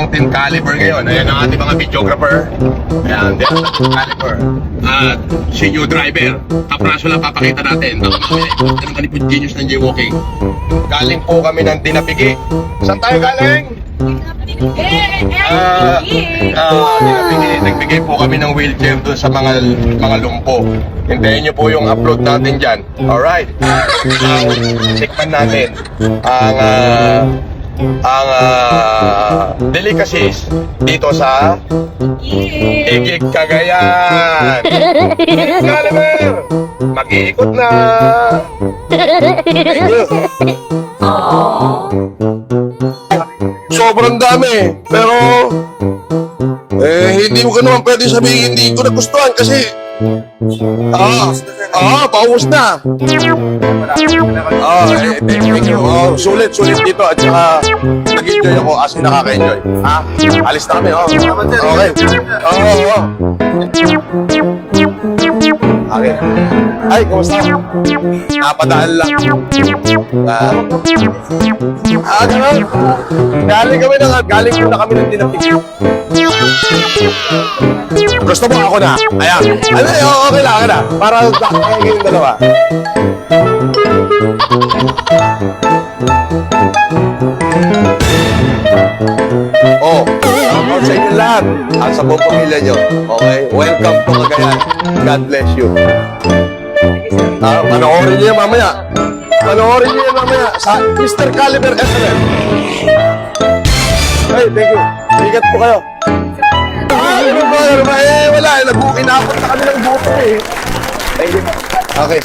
tin caliber ngayon. Ayan ang ating mga videographer. Ayan, tin caliber. At si new driver. Kapraso lang papakita natin. Baka mamaya, ang kanipod genius ng jaywalking. Galing po kami ng Tinapigi. Saan tayo galing? Nagbigay po kami ng wheelchair doon sa mga lumpo. Hintayin nyo po yung upload natin dyan. Alright. Tikman natin ang delicacies dito sa Igig, Cagayan. Caliber! Mag-iikot na! Sobrang dami, pero hindi mo ka naman pwede sabihin hindi ko nagustuhan kasi paubos na. Thank you. Sulit dito at saka nag-enjoy ako as in nakaka-enjoy. Alis na kami. Okay. Okay. Ay, kumusta? Napadaan lang. Gano'n? Galing muna kami ng Tinapigi. Gusto mo ako na? Ayan. Okay lang. Para yung dalawa. Shoutout sa inyo lahat. At sa buong pamilya nyo. Okay? Welcome to Cagayan. God bless you. Panoorin niyo yan mamaya. Sa Mr. Caliber SNL. Hey, thank you. Ingat po kayo. Wala. Inapot na kami ng buko eh. Thank you. Okay.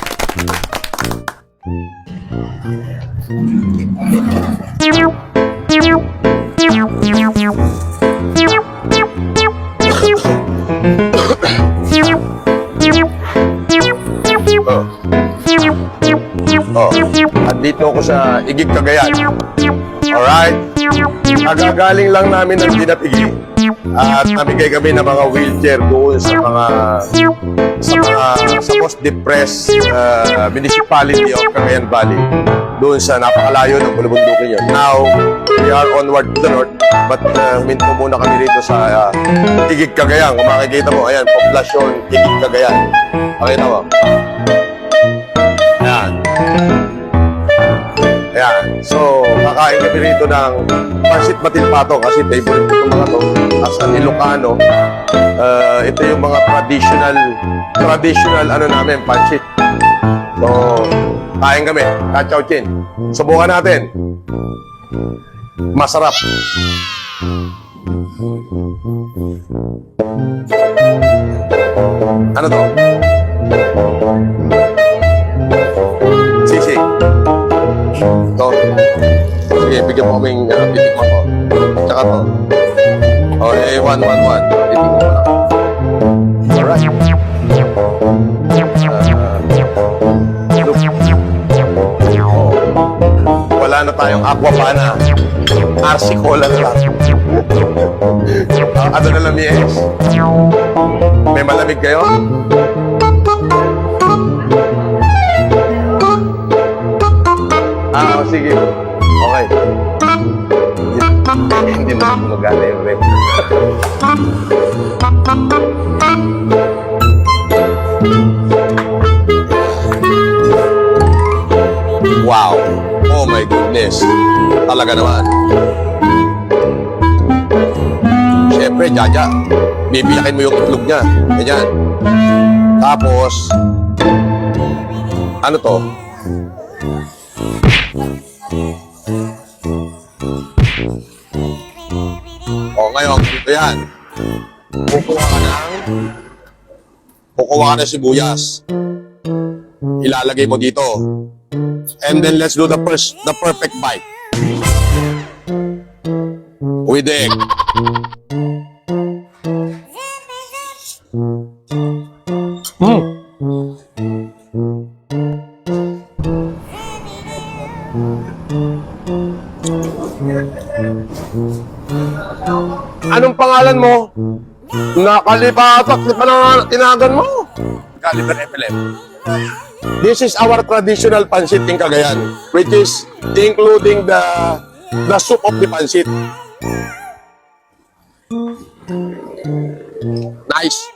Andito ako sa Igig, Cagayan. Alright? Nagagaling lang namin ng Tinapigi at namigay kami ng mga wheelchair doon sa most depressed municipality of Cagayan Valley, doon sa napakalayo ng bulubundukin yun. Now, we are onward to the north, but huminto muna kami rito sa Igig, Cagayan. Kung makikita mo, ayan, poblasyon Igig, Cagayan. Pakita mo. Ayan. So, kakain kami rito ng pansit matilpato kasi favorite ko mga to. As an Ilocano, ito yung mga traditional namin, pansit. So, kain kami. Kachaw chin. Subukan natin. Masarap. Ano to? Sisig. Ito. Sige, bigyan mo kaming titikman ko. Tsaka to. Okay, 1-1-1. Titikman mo lang. Alright. Wala na tayong aquapana. RC Cola na lang. Ano na lang, yes? May malamig kayo? Sige. Okay. Hindi mo gumagana yung rep. Wow. Oh my goodness. Talaga naman. Siyempre, Jaja, bibiyakin mo yung itlog niya. Ganyan. Tapos, ano to? Ngayon, ito yan. Kukuha ka ng sibuyas. Ilalagay mo dito. And then let's do the perfect bite. With egg. Anong pangalan mo? Nakalipatak na tinagan mo. Caliber FLM. This is our traditional pancit in Cagayan, which is including the soup of the pancit. Nice.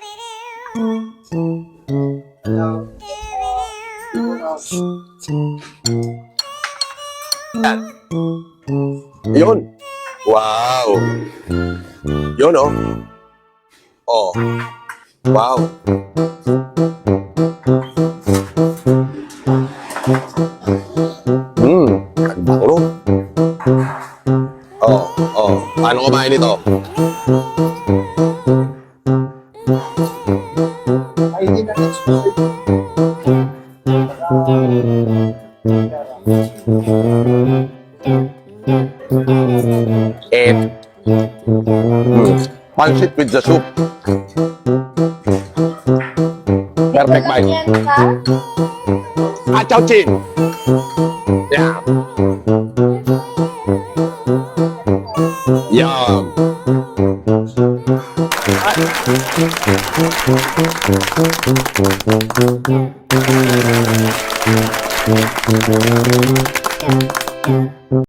Yan. Yun. Wow. Yun, oh. Oh. Wow. Ang bango. Oh, oh. Paano kumain ito? Pancit with the soup. Perfect bite. Ah, chow chin. Yeah. Yum.